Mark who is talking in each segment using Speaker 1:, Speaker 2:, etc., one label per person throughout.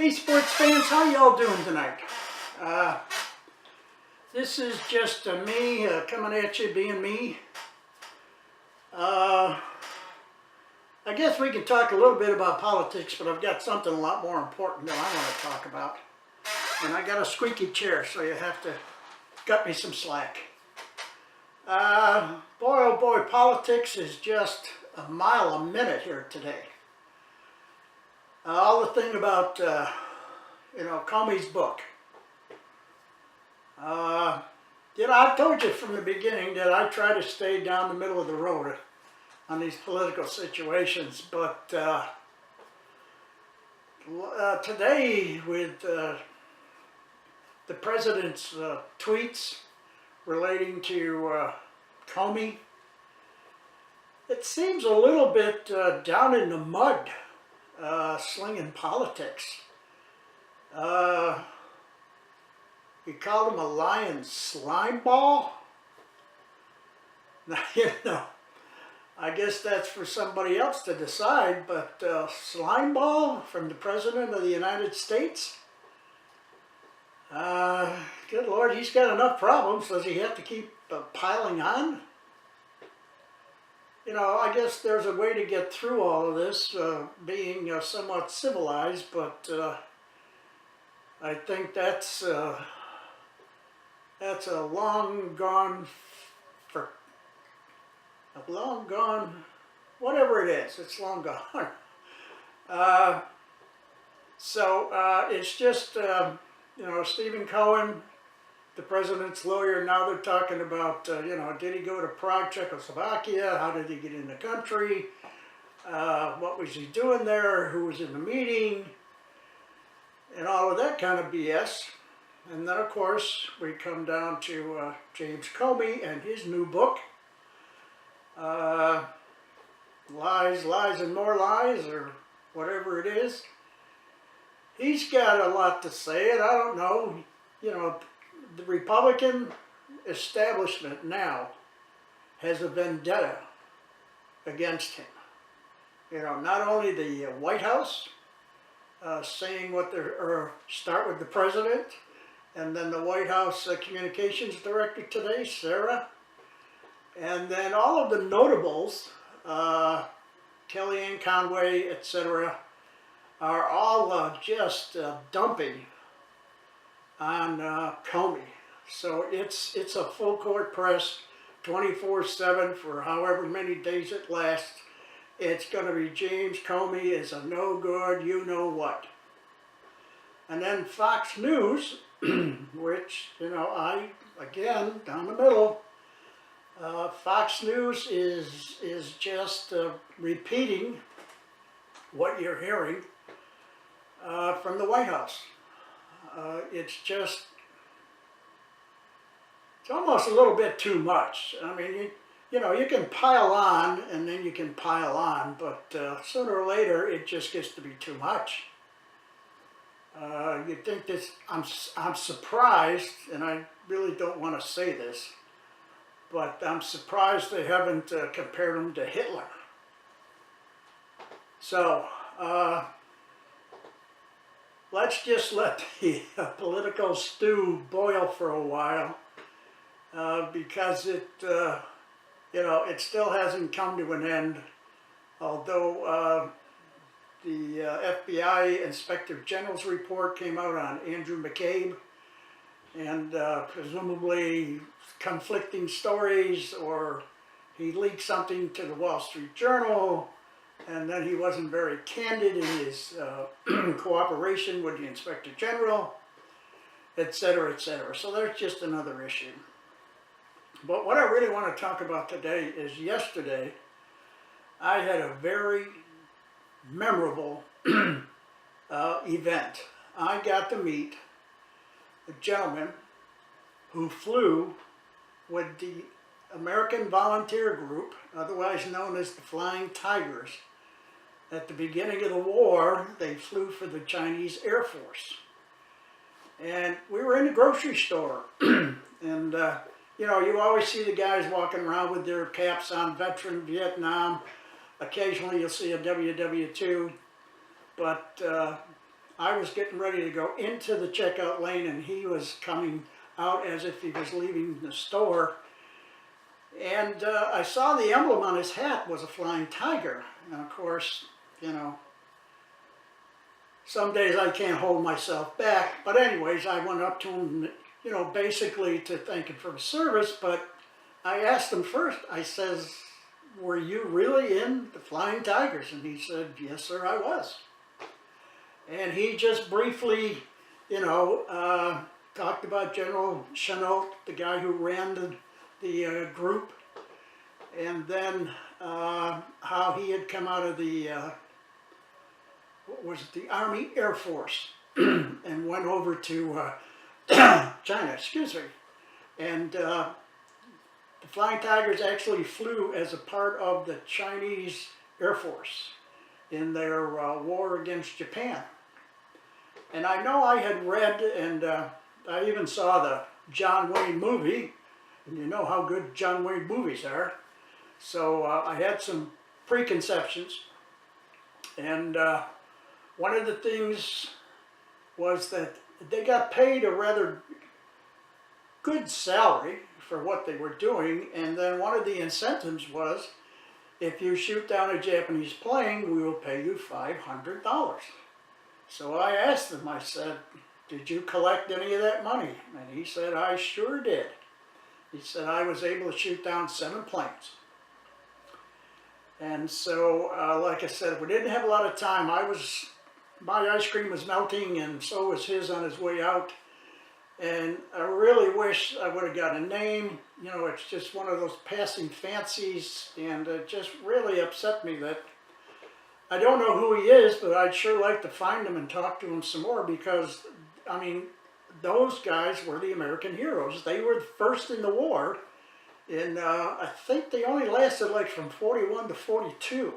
Speaker 1: Hey sports fans, how y'all doing tonight? This is just me coming at you being me. I guess we can talk a little bit about politics, but I've got something a lot more important that I want to talk about. And I got a squeaky chair, so you have to cut me some slack. Boy oh boy, politics is just a mile a minute here today. All the thing about, Comey's book. I've told you from the beginning that I try to stay down the middle of the road on these political situations, but today with the president's tweets relating to Comey, it seems a little bit down in the mud, slinging politics. He called him a lying slime ball. Now, I guess that's for somebody else to decide, but slime ball from the President of the United States? Good Lord, he's got enough problems. Does he have to keep piling on? I guess there's a way to get through all of this, being somewhat civilized, but I think that's a long gone, whatever it is, it's long gone. It's just, Stephen Cohen, the president's lawyer, now they're talking about, did he go to Prague, Czechoslovakia? How did he get in the country? What was he doing there? Who was in the meeting? And all of that kind of BS. And then, of course, we come down to James Comey and his new book, Lies, Lies, and More Lies, or whatever it is. He's got a lot to say, and I don't know, the Republican establishment now has a vendetta against him. Not only the White House saying start with the president, and then the White House communications director today, Sarah, and then all of the notables, Kellyanne Conway, etc., are all just dumping on Comey. So it's a full court press, 24/7 for however many days it lasts. It's going to be James Comey is a no good, you know what. And then Fox News, which, again, down the middle, Fox News is just repeating what you're hearing from the White House. It's almost a little bit too much. I mean, you can pile on and then you can pile on, but sooner or later it just gets to be too much. You'd think this, I'm surprised, and I really don't want to say this, but I'm surprised they haven't compared him to Hitler. So, let's just let the political stew boil for a while, because it still hasn't come to an end, although the FBI Inspector General's report came out on Andrew McCabe, and presumably conflicting stories, or he leaked something to the Wall Street Journal, and then he wasn't very candid in his cooperation with the Inspector General, etc., etc. So there's just another issue. But what I really want to talk about today is yesterday I had a very memorable event. I got to meet a gentleman who flew with the American Volunteer Group, otherwise known as the Flying Tigers. At the beginning of the war, they flew for the Chinese Air Force. And we were in the grocery store, and you always see the guys walking around with their caps on, veteran, Vietnam. Occasionally you'll see a WW2, but I was getting ready to go into the checkout lane, and he was coming out as if he was leaving the store. And I saw the emblem on his hat was a flying tiger. And of course, you know, some days I can't hold myself back. But anyways, I went up to him, you know, basically to thank him for his service. But I asked him first, I says, were you really in the Flying Tigers? And he said, yes, sir, I was. And he just briefly, you know, talked about General Chennault, the guy who ran the group, and then how he had come out of the, what was it, the Army Air Force, and went over to China, excuse me. And the Flying Tigers actually flew as a part of the Chinese Air Force in their war against Japan. And I know I had read, and I even saw the John Wayne movie, and you know how good John Wayne movies are. So I had some preconceptions, and one of the things was that they got paid a rather good salary for what they were doing, and then one of the incentives was, if you shoot down a Japanese plane, we will pay you $500. So I asked him, I said, did you collect any of that money? And he said, I sure did. He said, I was able to shoot down 7 planes. And so, like I said, we didn't have a lot of time. My ice cream was melting, and so was his on his way out. And I really wish I would have got a name. You know, it's just one of those passing fancies, and it just really upset me that I don't know who he is, but I'd sure like to find him and talk to him some more, because, I mean, those guys were the American heroes. They were first in the war, and I think they only lasted like from 41 to 42.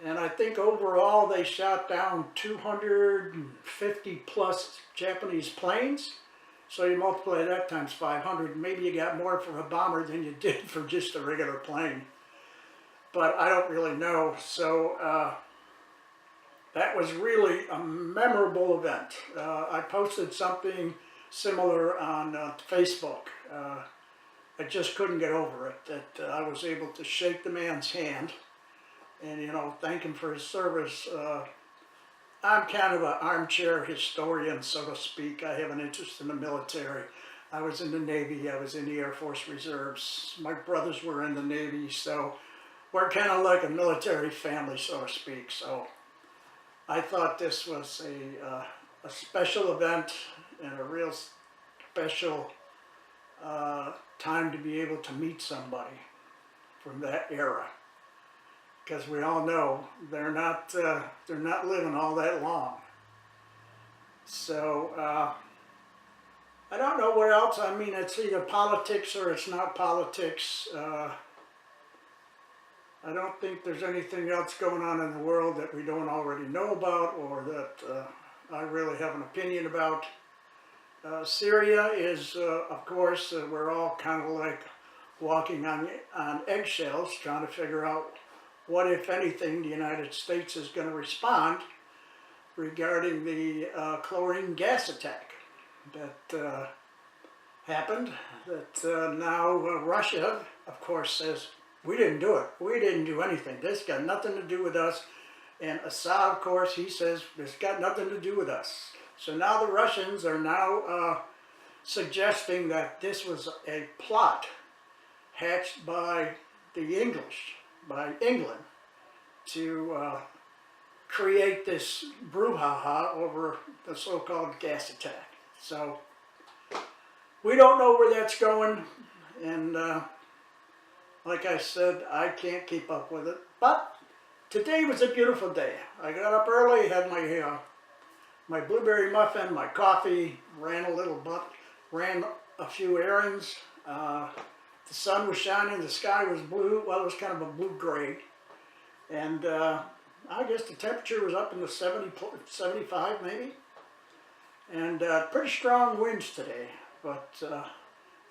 Speaker 1: And I think overall they shot down 250 plus Japanese planes. So you multiply that times 500, maybe you got more for a bomber than you did for just a regular plane. But I don't really know. So that was really a memorable event. I posted something similar on Facebook. I just couldn't get over it, that I was able to shake the man's hand and, you know, thank him for his service. I'm kind of an armchair historian, so to speak. I have an interest in the military. I was in the Navy, I was in the Air Force Reserves. My brothers were in the Navy, so we're kind of like a military family, so to speak. So I thought this was a special event and a real special time to be able to meet somebody from that era. Because we all know they're not living all that long. So I don't know what else. I mean, it's either politics or it's not politics. I don't think there's anything else going on in the world that we don't already know about, or that I really have an opinion about. Syria is, of course, we're all kind of like walking on eggshells, trying to figure out what, if anything, the United States is going to respond regarding the chlorine gas attack that happened. That now Russia, of course, says, we didn't do it. We didn't do anything. This got nothing to do with us. And Assad, of course, he says, this got nothing to do with us. So now the Russians are now suggesting that this was a plot hatched by the English, by England, to create this brouhaha over the so-called gas attack. So we don't know where that's going, and like I said, I can't keep up with it. But today was a beautiful day. I got up early, had my blueberry muffin, my coffee, ran a few errands. The sun was shining, the sky was blue. Well, it was kind of a blue-gray. And I guess the temperature was up in the 75 maybe. And pretty strong winds today. But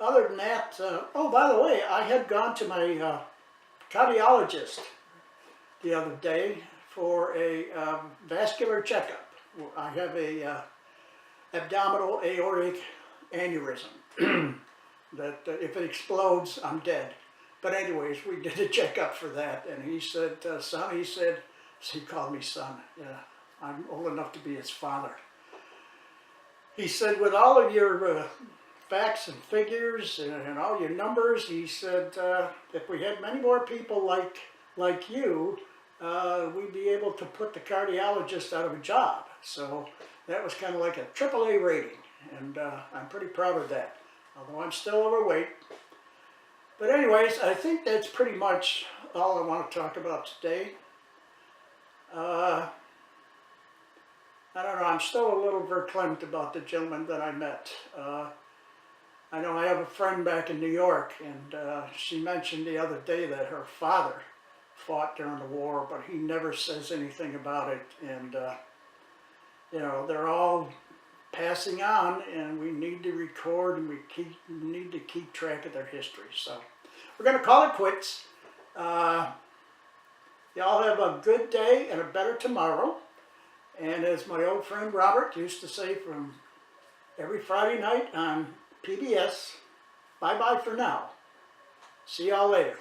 Speaker 1: other than that, oh, by the way, I had gone to my cardiologist the other day for a vascular checkup. I have a abdominal aortic aneurysm that if it explodes, I'm dead. But anyways, we did a checkup for that, and he said, son, he called me son, yeah, I'm old enough to be his father. He said, with all of your facts and figures and all your numbers, he said, if we had many more people like you, we'd be able to put the cardiologist out of a job. So that was kind of like a AAA rating, and I'm pretty proud of that, although I'm still overweight. But anyways, I think that's pretty much all I want to talk about today. I don't know, I'm still a little verklempt about the gentleman that I met. I know I have a friend back in New York, and she mentioned the other day that her father fought during the war, but he never says anything about it. And, you know, they're all passing on, and we need to record, and we need to keep track of their history. So we're going to call it quits. Y'all have a good day and a better tomorrow. And as my old friend Robert used to say from every Friday night on PBS, bye-bye for now. See y'all later.